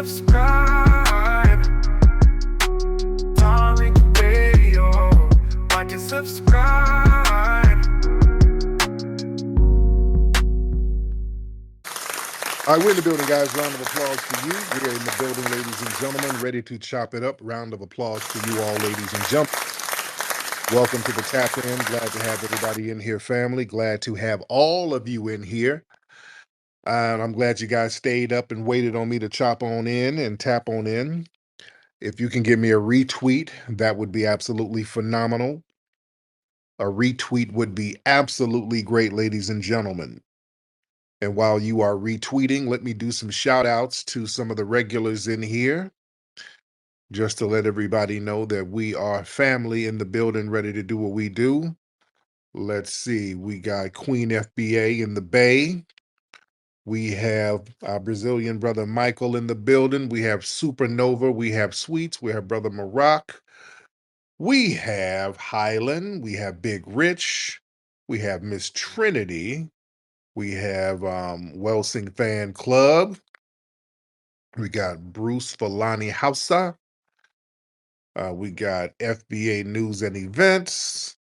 subscribe. Tariq Radio. Like and subscribe. All right, we're in the building, guys. Round of applause for you. We're in the building, ladies and gentlemen, ready to chop it up. Round of applause for you all, ladies and gentlemen. Welcome to the Tap In. Glad to have everybody in here, family. Glad to have all of you in here. And I'm glad you guys stayed up and waited on me to chop on in and tap on in. If you can give me a retweet, that would be absolutely phenomenal. A retweet would be absolutely great, ladies and gentlemen. And while you are retweeting, let me do some shout outs to some of the regulars in here, just to let everybody know that we are family in the building, ready to do what we do. Let's see, we got Queen FBA in the Bay. We have our Brazilian brother Michael in the building. We have Supernova. We have Sweets. We have brother Maroc. We have Highland. We have Big Rich. We have Miss Trinity. We have Welsing Fan Club. We got Bruce Falani Hausa. We got FBA News and Events.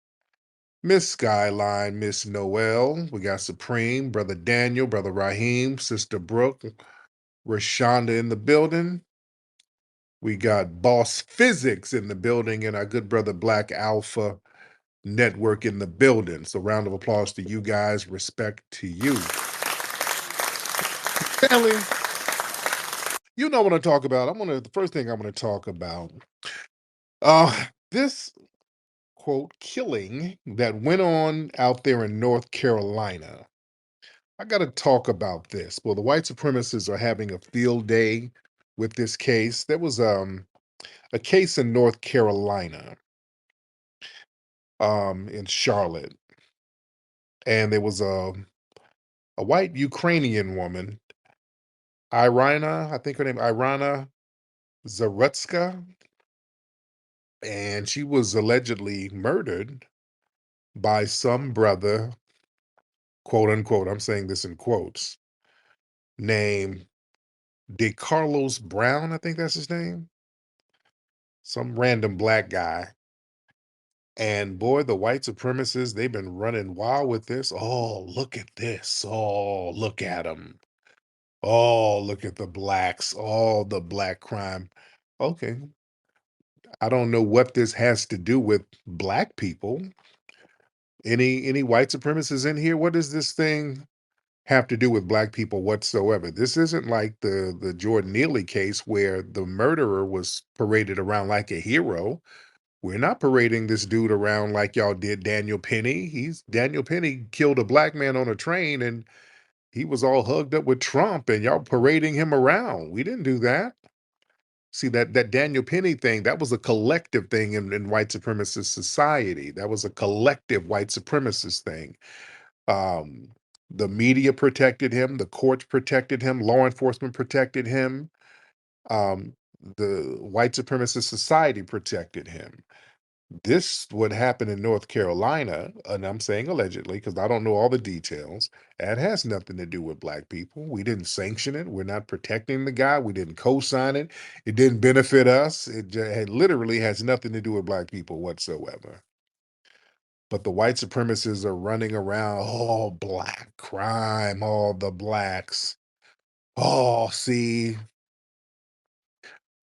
Miss Skyline, Miss Noel. We got Supreme, Brother Daniel, Brother Raheem, Sister Brooke, Rashonda in the building. We got Boss Physics in the building and our good brother Black Alpha Network in the building. So round of applause to you guys. Respect to you. Family, you know what I'm talking about. The first thing I'm gonna talk about. This quote killing that went on out there in North Carolina. I got to talk about this. Well, the white supremacists are having a field day with this case. There was a case in North Carolina, in Charlotte, and there was a white Ukrainian woman, Irina, I think her name Irina Zarutska, and she was allegedly murdered by some brother, quote unquote, I'm saying this in quotes, named DeCarlos Brown, I think that's his name. Some random black guy. And boy, the white supremacists, they've been running wild with this. Oh, look at this. Oh, look at them. Oh, look at the blacks. Oh, the black crime. Okay. I don't know what this has to do with black people. Any white supremacists in here? What does this thing have to do with black people whatsoever? This isn't like the Jordan Neely case where the murderer was paraded around like a hero. We're not parading this dude around like y'all did Daniel Penny. Daniel Penny killed a black man on a train and he was all hugged up with Trump and y'all parading him around. We didn't do that. See, that Daniel Penny thing, that was a collective thing in white supremacist society. That was a collective white supremacist thing. Um, the media protected him, the courts protected him, law enforcement protected him, um, the white supremacist society protected him. This would happen in North Carolina, and I'm saying allegedly because I don't know all the details. That has nothing to do with black people. We didn't sanction it. We're not protecting the guy. We didn't co-sign it. It didn't benefit us. Literally has nothing to do with black people whatsoever. But the white supremacists are running around, oh, black crime, all the blacks. Oh, see,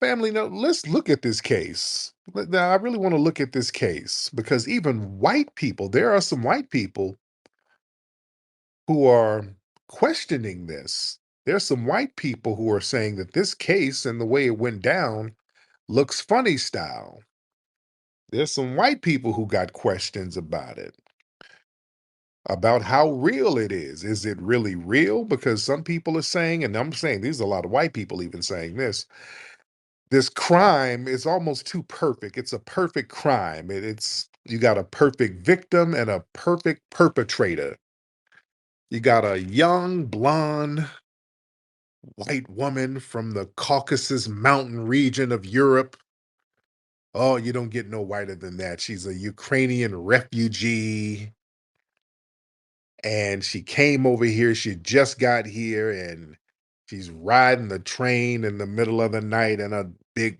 family, no, let's look at this case. Now, I really want to look at this case because even white people, there are some white people who are questioning this. There's some white people who are saying that this case and the way it went down looks funny style. There's some white people who got questions about it, about how real it is. Is it really real? Because some people are saying, and I'm saying, there's a lot of white people even saying this crime is almost too perfect. It's a perfect crime. It's you got a perfect victim and a perfect perpetrator. You got a young, blonde, white woman from the Caucasus mountain region of Europe. Oh, you don't get no whiter than that. She's a Ukrainian refugee. And she came over here. She just got here and She's riding the train in the middle of the night, and a big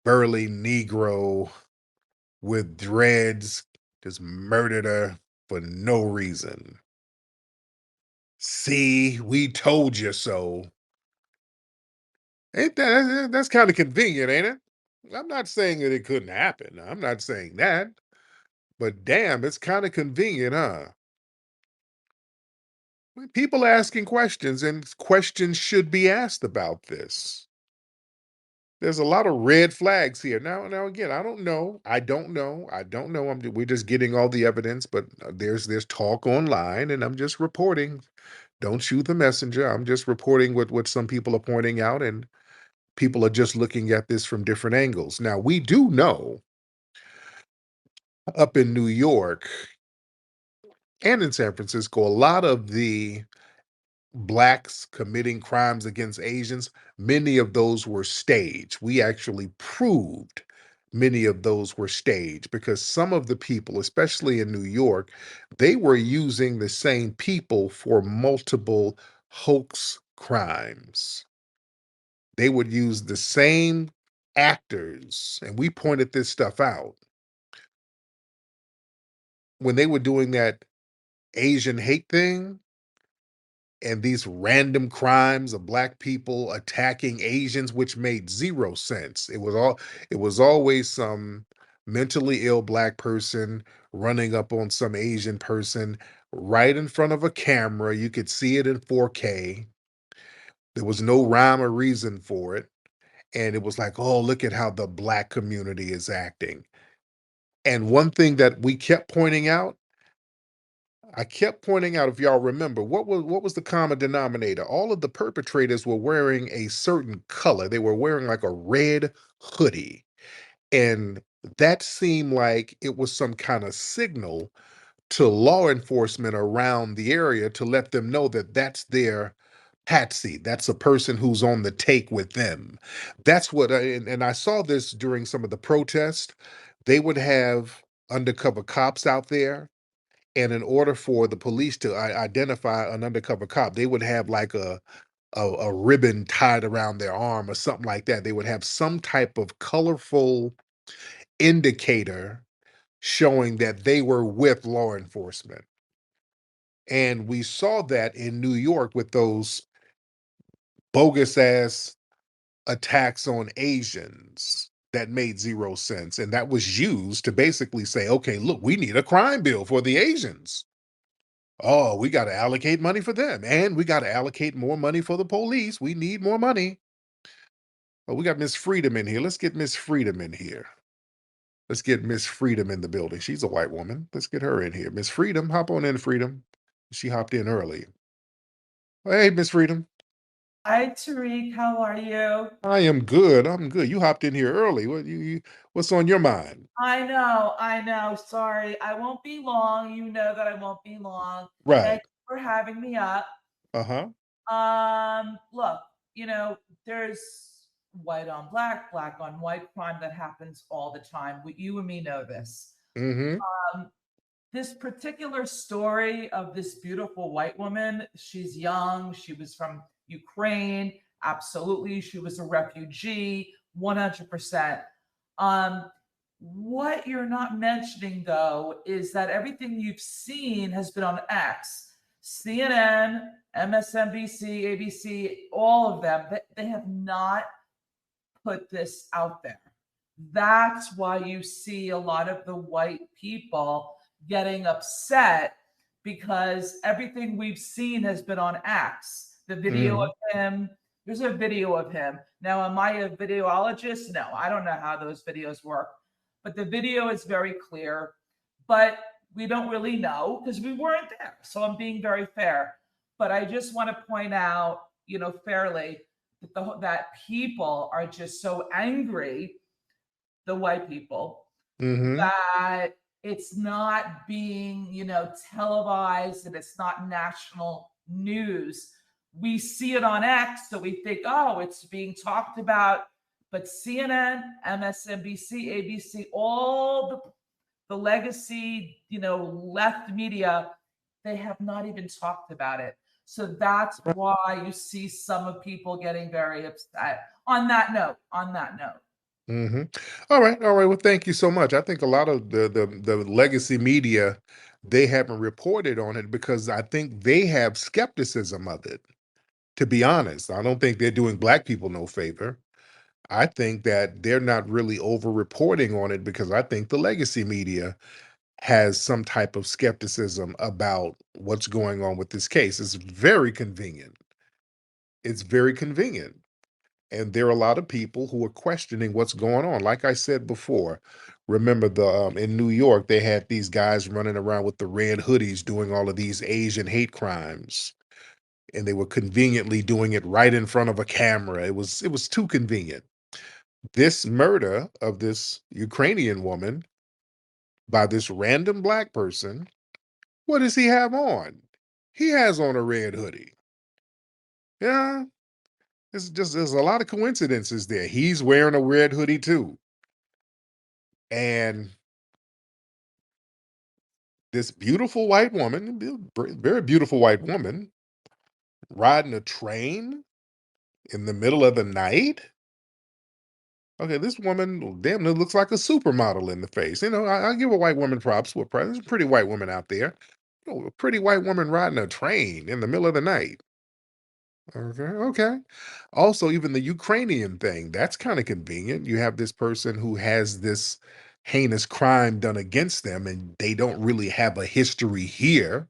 burly Negro with dreads just murdered her for no reason. See, we told you so. Ain't that's kind of convenient, ain't it? I'm not saying that it couldn't happen. I'm not saying that. But damn, it's kind of convenient, huh? People asking questions, and questions should be asked about this. There's a lot of red flags here. Now again, I don't know. I don't know. I don't know. We're just getting all the evidence, but there's talk online, and I'm just reporting. Don't shoot the messenger. I'm just reporting what some people are pointing out, and people are just looking at this from different angles. Now, we do know up in New York and in San Francisco, a lot of the blacks committing crimes against Asians, many of those were staged. We actually proved many of those were staged because some of the people, especially in New York, they were using the same people for multiple hoax crimes. They would use the same actors, and we pointed this stuff out when they were doing that Asian hate thing and these random crimes of black people attacking Asians, which made zero sense. It was always some mentally ill black person running up on some Asian person right in front of a camera. You could see it in 4K. There was no rhyme or reason for it. And it was like, oh, look at how the black community is acting. And one thing that we kept pointing out, I kept pointing out, if y'all remember, what was the common denominator? All of the perpetrators were wearing a certain color. They were wearing like a red hoodie. And that seemed like it was some kind of signal to law enforcement around the area to let them know that that's their patsy. That's a person who's on the take with them. That's what, and I saw this during some of the protests. They would have undercover cops out there, and in order for the police to identify an undercover cop, they would have like a ribbon tied around their arm or something like that. They would have some type of colorful indicator showing that they were with law enforcement. And we saw that in New York with those bogus ass attacks on Asians that made zero sense. And that was used to basically say, okay, look, we need a crime bill for the Asians. Oh, we got to allocate money for them. And we got to allocate more money for the police. We need more money. Oh, we got Miss Freedom in here. Let's get Miss Freedom in here. Let's get Miss Freedom in the building. She's a white woman. Let's get her in here. Miss Freedom, hop on in, Freedom. She hopped in early. Hey, Miss Freedom. Hi, Tariq. How are you? I am good. I'm good. You hopped in here early. What's on your mind? I know, I know. Sorry, I won't be long. You know that I won't be long. Thank Right. you for having me up. Uh-huh. Look, there's white on black, black on white crime that happens all the time. You and me know this. Mm-hmm. Um, this particular story of this beautiful white woman, she's young, she was from Ukraine, absolutely, she was a refugee, 100%. What you're not mentioning though is that everything you've seen has been on X. CNN, MSNBC, ABC, all of them, they have not put this out there. That's why you see a lot of the white people getting upset because everything we've seen has been on X. The video Mm-hmm. of him, there's a video of him. Now, am I a videologist? No, I don't know how those videos work, but the video is very clear. But we don't really know because we weren't there. So I'm being very fair. But I just want to point out, fairly, that people are just so angry, the white people, Mm-hmm. that it's not being, televised and it's not national news. We see it on X, so we think, oh, it's being talked about. But CNN, MSNBC, ABC, all the legacy, left media, they have not even talked about it. So that's Right. why you see some of people getting very upset. On that note, Hmm. All right. Well, thank you so much. I think a lot of the legacy media, they haven't reported on it because I think they have skepticism of it. To be honest, I don't think they're doing black people no favor. I think that they're not really over reporting on it because I think the legacy media has some type of skepticism about what's going on with this case. It's very convenient. It's very convenient. And there are a lot of people who are questioning what's going on. Like I said before, remember the in New York, they had these guys running around with the red hoodies doing all of these Asian hate crimes. And they were conveniently doing it right in front of a camera. It was too convenient. This murder of this Ukrainian woman by this random black person, what does he have on? He has on a red hoodie. Yeah, it's just there's a lot of coincidences there. He's wearing a red hoodie too. And this beautiful white woman, very beautiful white woman, riding a train in the middle of the night. Okay, this woman damn near looks like a supermodel in the face. I give a white woman props for There's a pretty white woman out there. A pretty white woman riding a train in the middle of the night. Okay, okay. Also, even the Ukrainian thing, that's kind of convenient. You have this person who has this heinous crime done against them, and they don't really have a history here.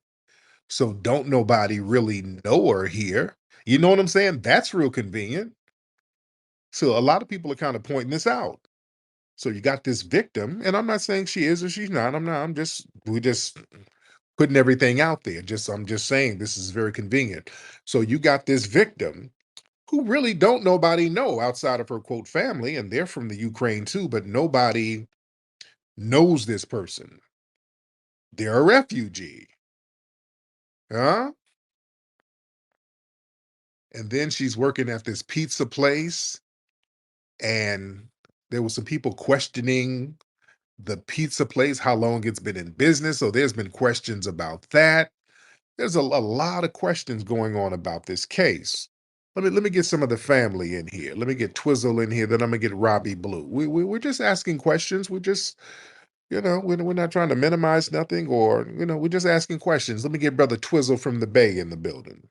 So don't nobody really know her here. You know what I'm saying? That's real convenient. So a lot of people are kind of pointing this out. So you got this victim, and I'm not saying she is or she's not. I'm not. We just putting everything out there. I'm just saying this is very convenient. So you got this victim who really don't nobody know outside of her quote family, and they're from the Ukraine too, but nobody knows this person. They're a refugee. Huh? And then she's working at this pizza place, and there was some people questioning the pizza place, how long it's been in business. So there's been questions about that. There's a lot of questions going on about this case. Let me get some of the family in here. Let me get Twizzle in here. Then I'm gonna get Robbie Blue. We're just asking questions. We're just we're not trying to minimize nothing, or we're just asking questions. Let me get Brother Twizzle from the Bay in the building.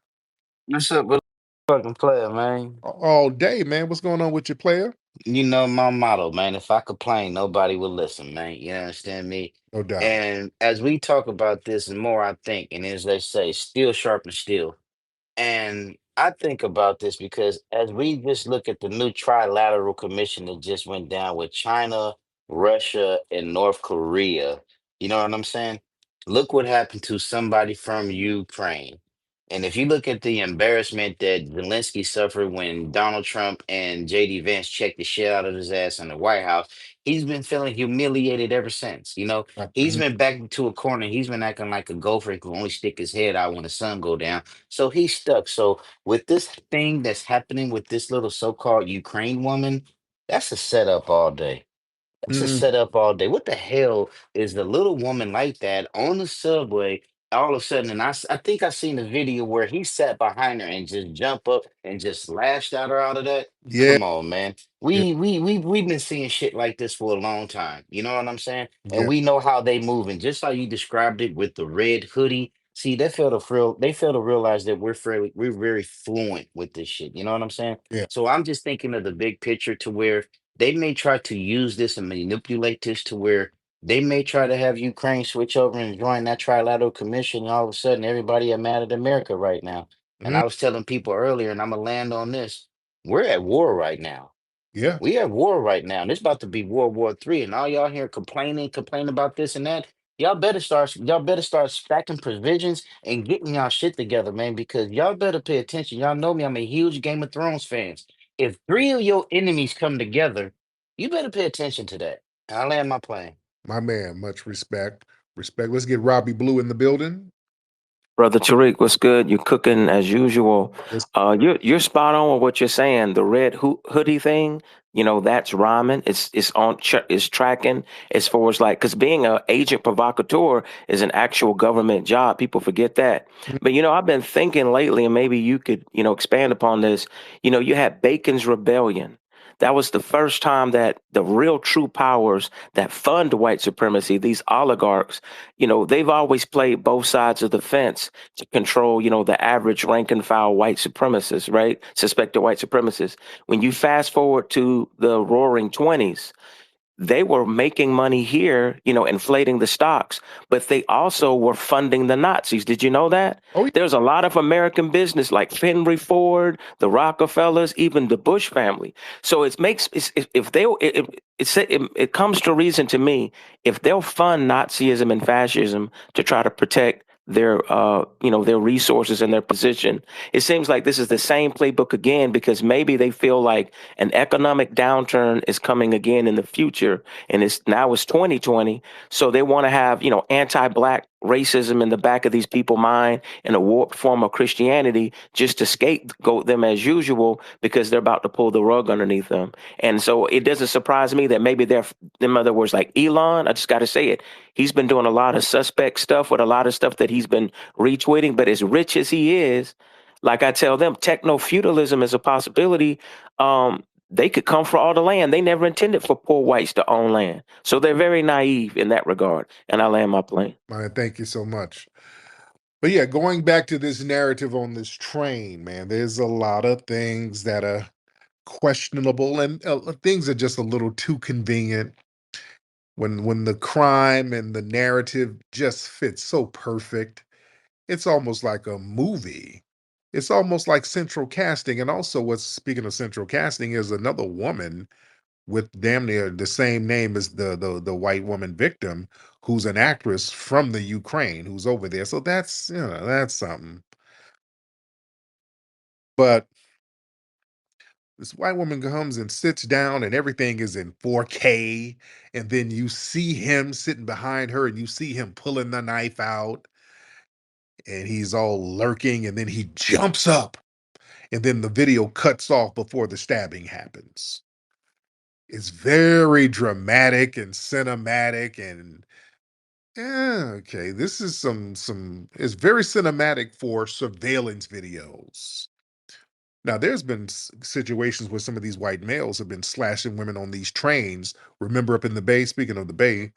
What's up with fucking player, man? All day, man. What's going on with your player? You know my motto, man. If I complain, nobody will listen, man. You understand me? No doubt. And as we talk about this, the more I think, and as they say, steel sharpens steel. And I think about this because as we just look at the new trilateral commission that just went down with China, Russia, and North Korea, you know what I'm saying? Look what happened to somebody from Ukraine. And if you look at the embarrassment that Zelensky suffered when Donald Trump and JD Vance checked the shit out of his ass in the White House, he's been feeling humiliated ever since. He's Mhm. been backed into a corner. He's been acting like a gopher who can only stick his head out when the sun go down. So he's stuck. So with this thing that's happening with this little so-called Ukraine woman, that's a setup all day. It's a Mm, setup all day. What the hell is the little woman like that on the subway all of a sudden? And I think I seen a video where he sat behind her and just jump up and just lashed at her out of that. yeah, Come on, man. yeah, We've been seeing shit like this for a long time. You know what I'm saying? And yeah, we know how they move. And just how you described it with the red hoodie. See, they fail to realize that we're very fluent with this shit. You know what I'm saying? yeah. So I'm just thinking of the big picture to where they may try to use this and manipulate this to where they may try to have Ukraine switch over and join that trilateral commission, and all of a sudden everybody are mad at America right now. And Mm, I was telling people earlier, and I'm gonna land on this: we're at war right now. yeah. We have war right now, and it's about to be World War III. And all y'all here complaining about this and that. Y'all better start stacking provisions and getting y'all shit together, man, because y'all better pay attention. Y'all know me, I'm a huge Game of Thrones fans. If three of your enemies come together, you better pay attention to that. And I land my plane. My man, much respect. Respect. Let's get Robbie Blue in the building. Brother Tariq, what's good? You're cooking as usual. Yes. You're spot on with what you're saying. The red hoodie thing, that's rhyming. It's tracking as far as like, because being an agent provocateur is an actual government job. People forget that. Mm. But I've been thinking lately, and maybe you could expand upon this. You had Bacon's Rebellion. That was the first time that the real true powers that fund white supremacy, these oligarchs, they've always played both sides of the fence to control, the average rank and file white supremacist, right? Suspected white supremacists. When you fast forward to the roaring 20s, they were making money here, inflating the stocks, but they also were funding the Nazis. Did you know that? Oh, yeah. There's a lot of American business like Henry Ford, the Rockefellers, even the Bush family. So it comes to reason to me, if they'll fund Nazism and fascism to try to protect their resources and their position, it seems like this is the same playbook again, because maybe they feel like an economic downturn is coming again in the future, and it's 2020, so they want to have anti-black racism in the back of these people's mind and a warped form of Christianity just to scapegoat them as usual, because they're about to pull the rug underneath them. And so it doesn't surprise me that maybe in other words, like Elon, I just got to say it, he's been doing a lot of suspect stuff with a lot of stuff that he's been retweeting. But as rich as he is, like I tell them, techno feudalism is a possibility. They could come for all the land. They never intended for poor whites to own land. So they're very naive in that regard. And I land my plane. Man, thank you so much. But yeah, going back to this narrative on this train, man, there's a lot of things that are questionable, and things are just a little too convenient. When the crime and the narrative just fits so perfect, it's almost like a movie. It's almost like central casting. And also, what's speaking of central casting, is another woman with damn near the same name as the white woman victim, who's an actress from the Ukraine, who's over there. So that's something. But this white woman comes and sits down, and everything is in 4K, and then you see him sitting behind her, and you see him pulling the knife out, and he's all lurking, and then he jumps up, and then the video cuts off before the stabbing happens. It's very dramatic and cinematic, and okay, this is it's very cinematic for surveillance videos. Now, there's been situations where some of these white males have been slashing women on these trains. Remember up in the Bay, speaking of the Bay,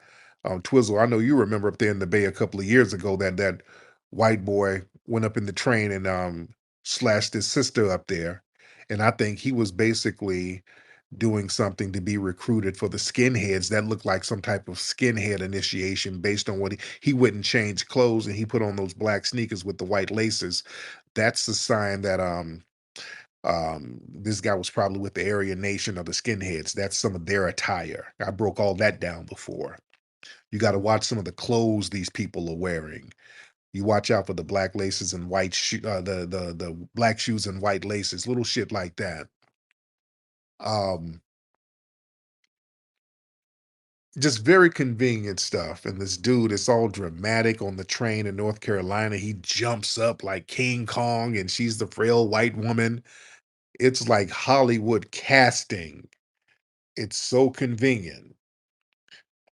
Twizzle, I know you remember up there in the Bay a couple of years ago that white boy went up in the train and slashed his sister up there. And I think he was basically doing something to be recruited for the skinheads. That looked like some type of skinhead initiation based on what he wouldn't change clothes, and he put on those black sneakers with the white laces. That's a sign that this guy was probably with the Aryan Nation or the skinheads. That's some of their attire. I broke all that down before. You got to watch some of the clothes these people are wearing. You watch out for the black laces and white the black shoes and white laces, little shit like that. Um, just very convenient stuff. And this dude, it's all dramatic on the train in North Carolina. He jumps up like King Kong, and she's the frail white woman. It's like Hollywood casting. It's so convenient.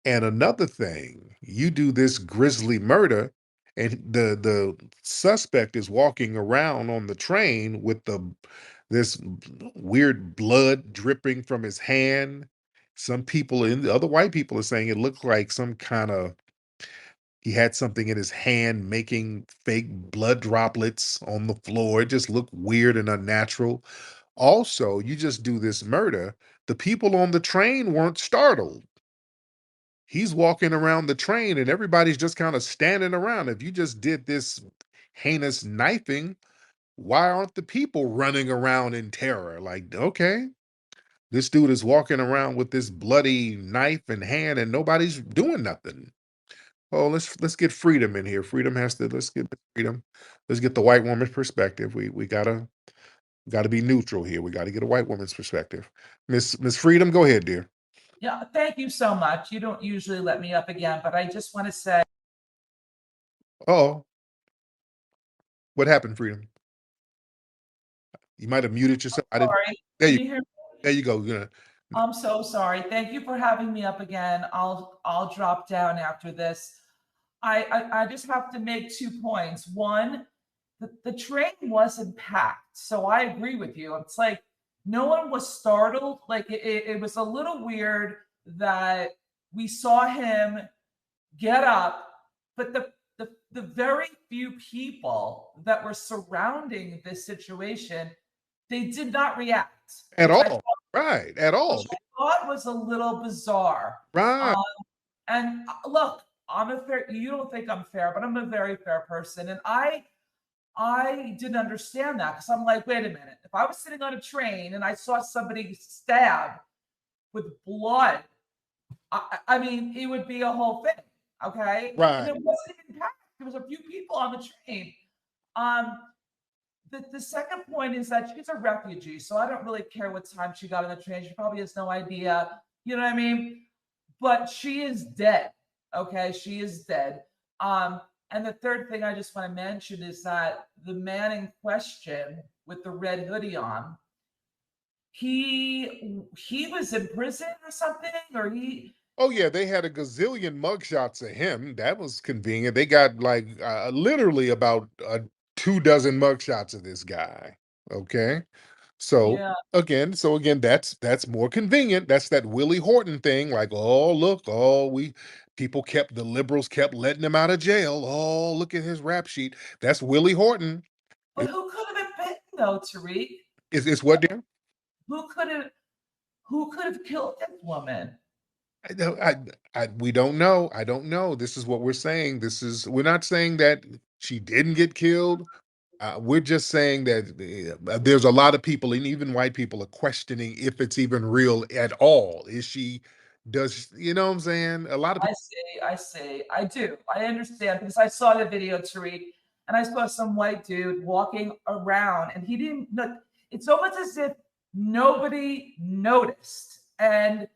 And another thing, you do this grisly murder, and the suspect is walking around on the train with this weird blood dripping from his hand. Some people, in the other white people, are saying it looked like some kind of, he had something in his hand making fake blood droplets on the floor. It just looked weird and unnatural. Also, you just do this murder. The people on the train weren't startled. He's walking around the train and everybody's just kind of standing around. If you just did this heinous knifing, why aren't the people running around in terror? Like, okay, this dude is walking around with this bloody knife in hand and nobody's doing nothing. Oh, let's get freedom in here. Freedom has to, let's get the freedom. Let's get the white woman's perspective. We gotta be neutral here. We gotta get a white woman's perspective. Miss Freedom, go ahead, dear. Yeah, thank you so much. You don't usually let me up again, but I just want to say, Oh, What happened, Freedom? You might have muted yourself. I didn't. Sorry. There Can you you hear me? there you go. You're gonna, I'm so sorry. Thank you for having me up again. I'll drop down after this. I just have to make 2 points. One, the train wasn't packed. So I agree with you. It's like no one was startled. Like it was a little weird that we saw him get up, but the very few people that were surrounding this situation, they did not react, at all. Right. At all. which I thought was a little bizarre. Right. And look, I'm a fair. You don't think I'm fair, but I'm a very fair person, and I didn't understand that because I'm like, wait a minute. If I was sitting on a train and I saw somebody stabbed with blood, I mean, it would be a whole thing. Okay. Right. And it wasn't even packed. There was a few people on the train. Um, the second point is that she's a refugee, so I don't really care what time she got on the train. She probably has no idea. You know what I mean? But she is dead. Okay, she is dead. And the third thing I just want to mention is that the man in question with the red hoodie on, he was in prison or something, or he Oh yeah, they had a gazillion mugshots of him. That was convenient. They got like literally about 2 dozen mugshots of this guy. Okay, so yeah. again, that's more convenient. That's that Willie Horton thing. Like, oh look, the liberals kept letting him out of jail. Oh, look at his rap sheet. That's Willie Horton. But who could have it been though, Tariq? Is what there? Who could have who could have killed this woman? We don't know. I don't know. This is what we're saying. We're not saying that she didn't get killed. We're just saying that there's a lot of people, and even white people, are questioning if it's even real at all. You know what I'm saying? A lot of people. I see. I do. I understand because I saw the video, Tariq, and I saw some white dude walking around and he didn't look. It's almost as if nobody noticed. And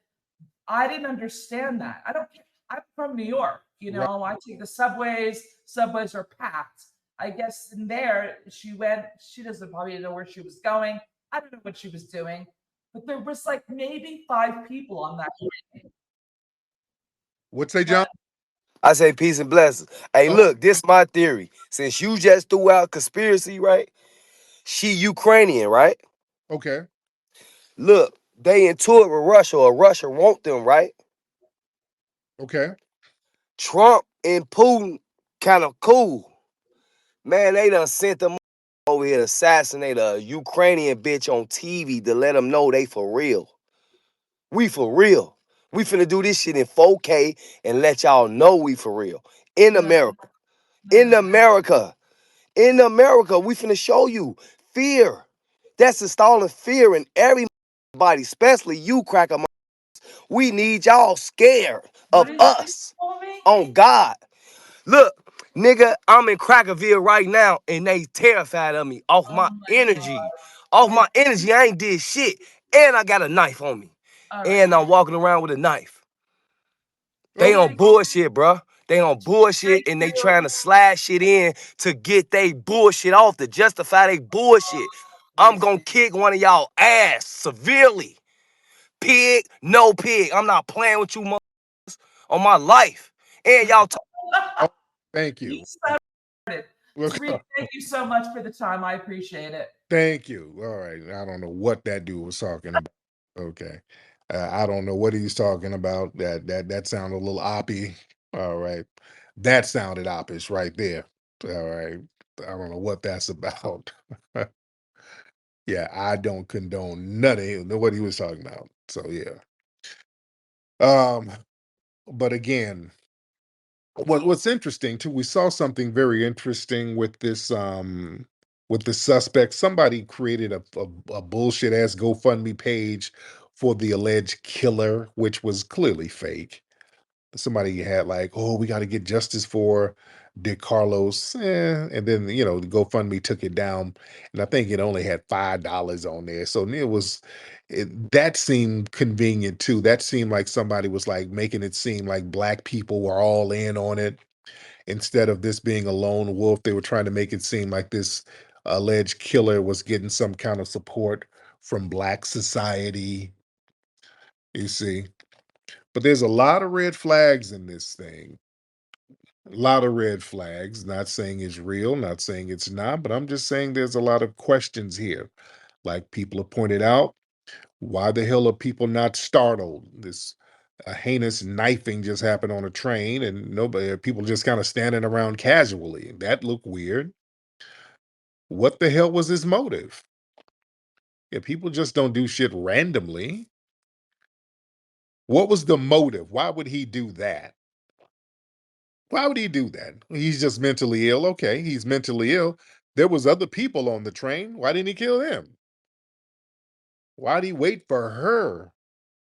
I didn't understand that. I don't care. I'm from New York. You Right. know, I take the subways. Subways are packed. I guess in there she went. She doesn't probably know where she was going. I don't know what she was doing, but there was like maybe 5 people on that train. What's say, John? I say peace and blessings. Hey, Oh, look, this my theory. Since you just threw out conspiracy, right? She Ukrainian, right? okay. Look, they into it with Russia, or Russia want them, right? Okay. Trump and Putin kind of cool. Man, they done sent them over here to assassinate a Ukrainian bitch on TV to let them know they for real. We for real. We finna do this shit in 4K and let y'all know we for real. In Yeah. America. In America. In America, we finna show you fear. That's installing fear in everybody, especially you, cracker. We need y'all scared What of did you us call me? on God. Look, nigga, I'm in Crackerville right now, and they terrified of me off Oh my my energy. God. Off Okay. my energy, I ain't did shit. And I got a knife on me. All right. And I'm walking around with a knife. They Okay. on bullshit, bruh. They on bullshit, Thank and they you. trying to slide shit in to get they bullshit off, to justify they bullshit. I I'm gonna see. kick one of y'all ass severely. Pig, no pig. I'm not playing with you on my life. And y'all talk. Oh, thank You you. started. Look, Tariq, thank you so much for the time. I appreciate it. thank you. All right. I don't know what that dude was talking about. Okay. I don't know what he's talking about. That sounded a little oppy. All right. That sounded oppish right there. All right. I don't know what that's about. Yeah, I don't condone nothing what he was talking about. So yeah. Um, but again, what's interesting too, we saw something very interesting with the suspect. Somebody created a bullshit ass GoFundMe page for the alleged killer, which was clearly fake. Somebody had like, oh, we got to get justice for Dick Carlos, and then the GoFundMe took it down, and I think it only had $5 on there. So that seemed convenient too. That seemed like somebody was like making it seem like black people were all in on it, instead of this being a lone wolf, they were trying to make it seem like this alleged killer was getting some kind of support from Black society, you see. But there's a lot of red flags in this thing. A lot of red flags. Not saying it's real, not saying it's not, but I'm just saying there's a lot of questions here. Like people have pointed out, why the hell are people not startled? This heinous knifing just happened on a train, and nobody, people just kind of standing around casually. That looked weird. What the hell was his motive? Yeah, people just don't do shit randomly. What was the motive? Why would he do that? Why would he do that? He's just mentally ill. Okay, he's mentally ill. There was other people on the train. Why didn't he kill them? Why'd he wait for her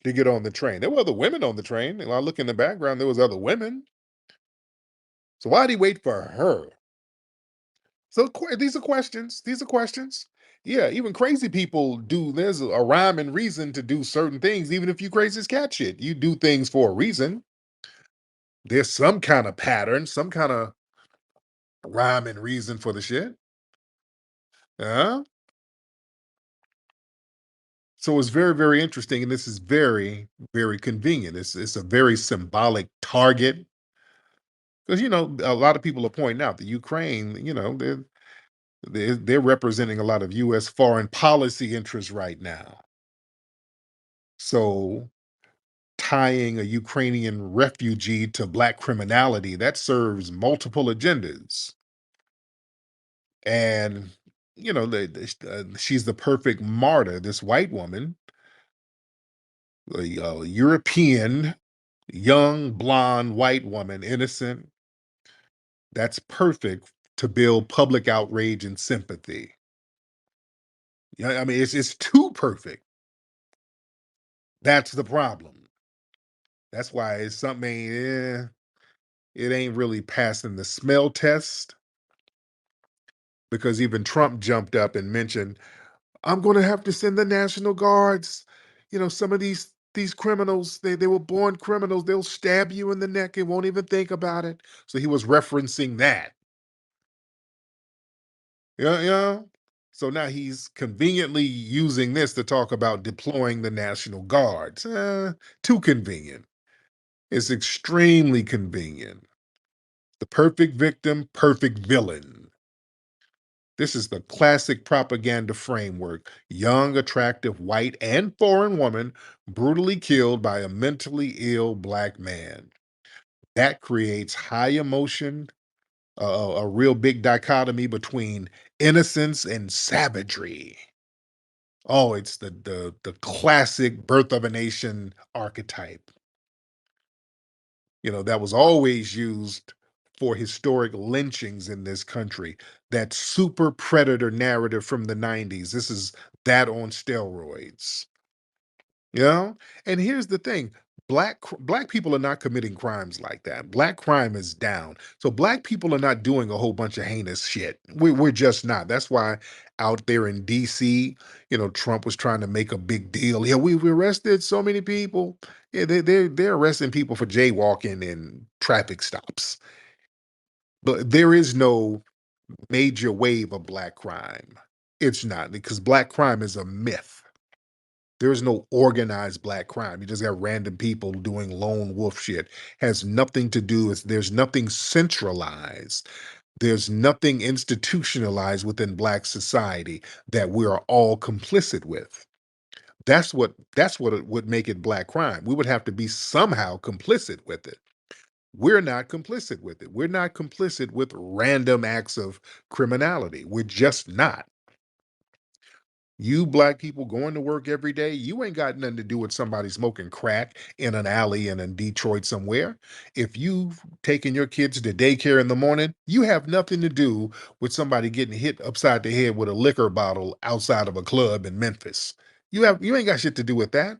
to get on the train? There were other women on the train. And I look in the background, there was other women. So why'd he wait for her? So these are questions. These are questions. Yeah, even crazy people do. There's a rhyme and reason to do certain things, even if you crazy as cat shit. You do things for a reason. There's some kind of pattern, some kind of rhyme and reason for the shit. Yeah. So it's very, very interesting, and this is very, very convenient. It's a very symbolic target because a lot of people are pointing out that Ukraine, they're representing a lot of U.S. foreign policy interests right now. So tying a Ukrainian refugee to black criminality, that serves multiple agendas. And she's the perfect martyr. This white woman, a European, young, blonde, white woman, innocent. That's perfect to build public outrage and sympathy. Yeah, I mean, it's too perfect. That's the problem. That's why it's something. It ain't really passing the smell test because even Trump jumped up and mentioned, "I'm going to have to send the National Guards. Some of these criminals, they were born criminals. They'll stab you in the neck and won't even think about it." So he was referencing that. Yeah, yeah. So now he's conveniently using this to talk about deploying the National Guards. Too convenient. It's extremely convenient. The perfect victim, perfect villain. This is the classic propaganda framework. Young, attractive, white, and foreign woman brutally killed by a mentally ill black man. That creates high emotion, a real big dichotomy between innocence and savagery. Oh, it's the classic birth of a nation archetype. That was always used for historic lynchings in this country. That super predator narrative from the 90s. This is that on steroids. You know? And here's the thing. Black people are not committing crimes like that. Black crime is down. So black people are not doing a whole bunch of heinous shit. We're just not. That's why out there in DC, Trump was trying to make a big deal. Yeah, we've arrested so many people. Yeah, they're arresting people for jaywalking and traffic stops. But there is no major wave of black crime. It's not, because black crime is a myth. There is no organized black crime. You just got random people doing lone wolf shit. Has nothing to do with, there's nothing centralized. There's nothing institutionalized within black society that we are all complicit with. That's what it would make it black crime. We would have to be somehow complicit with it. We're not complicit with it. We're not complicit with random acts of criminality. We're just not. You black people going to work every day, you ain't got nothing to do with somebody smoking crack in an alley in Detroit somewhere. If you taking your kids to daycare in the morning, you have nothing to do with somebody getting hit upside the head with a liquor bottle outside of a club in Memphis. You ain't got shit to do with that.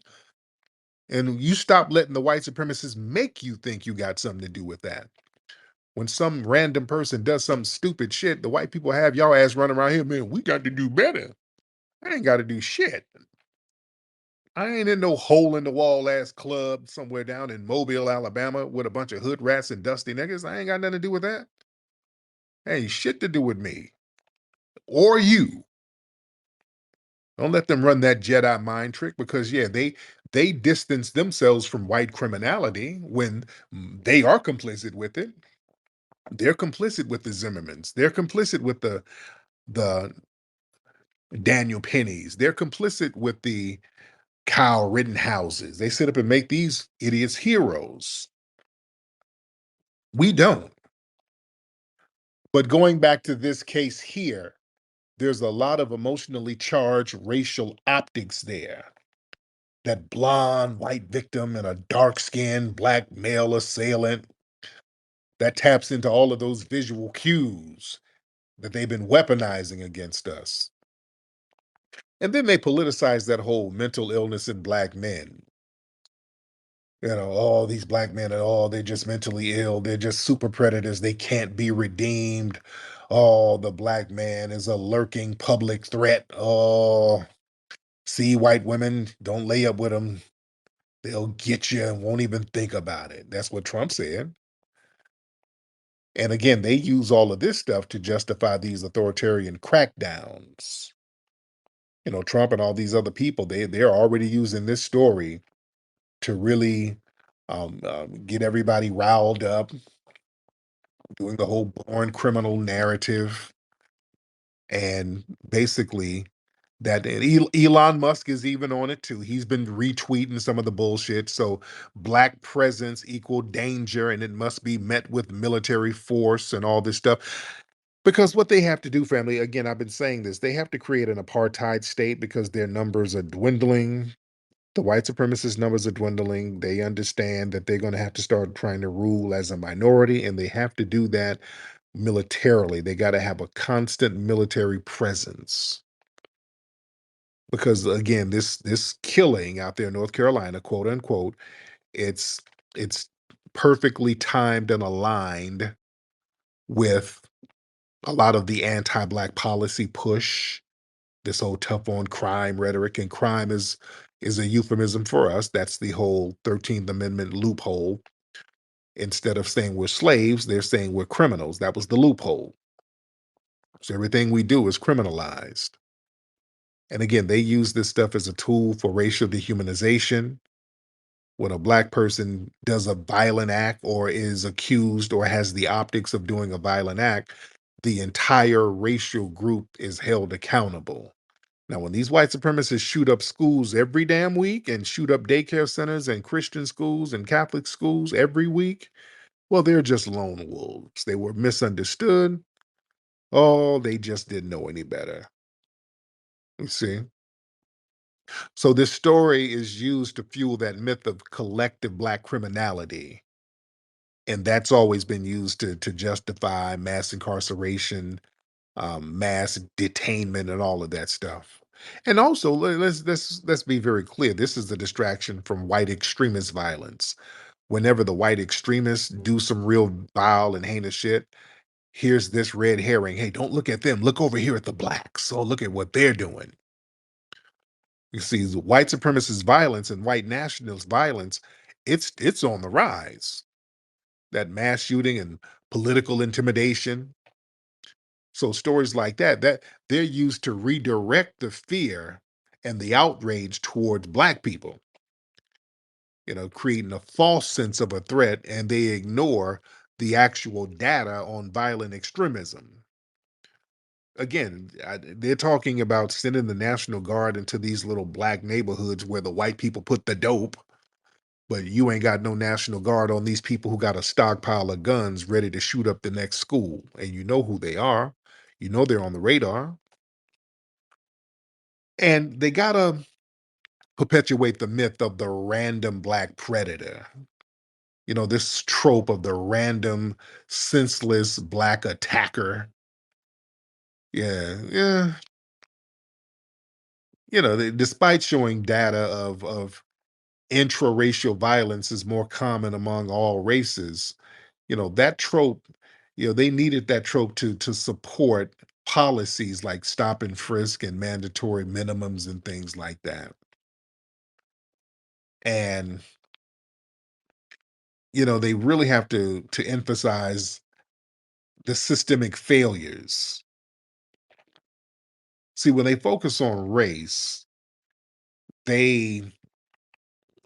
And you stop letting the white supremacists make you think you got something to do with that. When some random person does some stupid shit, the white people have y'all ass running around here, man, we got to do better. I ain't got to do shit. I ain't in no hole in the wall ass club somewhere down in Mobile, Alabama with a bunch of hood rats and dusty niggas. I ain't got nothing to do with that. Hey, shit to do with me or you. Don't let them run that Jedi mind trick because yeah, they distance themselves from white criminality when they are complicit with it. They're complicit with the Zimmermans. They're complicit with the Daniel Pennies. They're complicit with the Kyle Rittenhouses. They sit up and make these idiots heroes. We don't. But going back to this case here, there's a lot of emotionally charged racial optics there. That blonde white victim and a dark skinned black male assailant that taps into all of those visual cues that they've been weaponizing against us. And then they politicize that whole mental illness in black men. You know, all these black men at all, they're just mentally ill. They're just super predators. They can't be redeemed. Oh, the black man is a lurking public threat. Oh, see, white women, don't lay up with them. They'll get you and won't even think about it. That's what Trump said. And again, they use all of this stuff to justify these authoritarian crackdowns. You know, Trump and all these other people, they're already using this story to really get everybody riled up, doing the whole born criminal narrative, and basically that and Elon Musk is even on it too. He's been retweeting some of the bullshit. So black presence equal danger, and it must be met with military force and all this stuff. Because what they have to do, family, again, I've been saying this, they have to create an apartheid state because their numbers are dwindling. The white supremacist numbers are dwindling. They understand that they're going to have to start trying to rule as a minority, and they have to do that militarily. They got to have a constant military presence. Because again, this killing out there in North Carolina, quote unquote, it's it's perfectly timed and aligned with a lot of the anti-black policy push, this whole tough on crime rhetoric, and crime is a euphemism for us. That's the whole 13th Amendment loophole. Instead of saying we're slaves, they're saying we're criminals. That was the loophole. So everything we do is criminalized. And again, they use this stuff as a tool for racial dehumanization. When a black person does a violent act or is accused or has the optics of doing a violent act, the entire racial group is held accountable. Now, when these white supremacists shoot up schools every damn week and shoot up daycare centers and Christian schools and Catholic schools every week, well, they're just lone wolves. They were misunderstood. Oh, they just didn't know any better. You see? So this story is used to fuel that myth of collective black criminality. And that's always been used to justify mass incarceration, mass detainment, and all of that stuff. And also, let's be very clear. This is a distraction from white extremist violence. Whenever the white extremists do some real vile and heinous shit, here's this red herring. Hey, don't look at them. Look over here at the blacks. So look at what they're doing. You see, the white supremacist violence and white nationalist violence, it's on the rise. That mass shooting and political intimidation. So stories like that they're used to redirect the fear and the outrage towards black people, you know, creating a false sense of a threat, and they ignore the actual data on violent extremism. Again, they're talking about sending the National Guard into these little black neighborhoods where the white people put the dope, but you ain't got no National Guard on these people who got a stockpile of guns ready to shoot up the next school. And you know who they are. You know they're on the radar. And they got to perpetuate the myth of the random black predator. You know, this trope of the random, senseless black attacker. Yeah, yeah. You know, despite showing data of intra-racial violence is more common among all races, you know, that trope, you know, they needed that trope to support policies like stop and frisk and mandatory minimums and things like that. And you know, they really have to emphasize the systemic failures. See, when they focus on race, they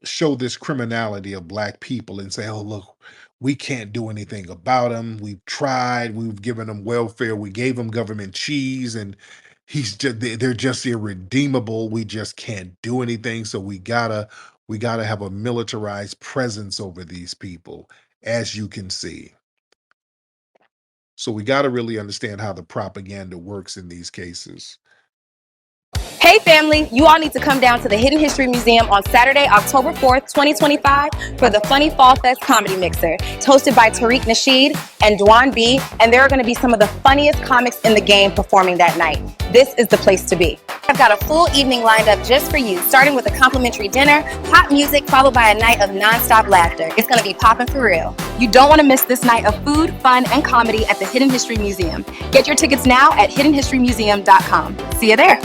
show this criminality of Black people and say, oh, look, we can't do anything about him. We've tried, we've given him welfare, we gave him government cheese, and they're just irredeemable. We just can't do anything. So we gotta have a militarized presence over these people, as you can see. So we got to really understand how the propaganda works in these cases. Hey family, you all need to come down to the Hidden History Museum on Saturday, October 4th, 2025 for the Funny Fall Fest Comedy Mixer. It's hosted by Tariq Nasheed and Dwan B, and there are going to be some of the funniest comics in the game performing that night. This is the place to be. I've got a full evening lined up just for you, starting with a complimentary dinner, pop music, followed by a night of nonstop laughter. It's going to be popping for real. You don't want to miss this night of food, fun, and comedy at the Hidden History Museum. Get your tickets now at hiddenhistorymuseum.com. See you there.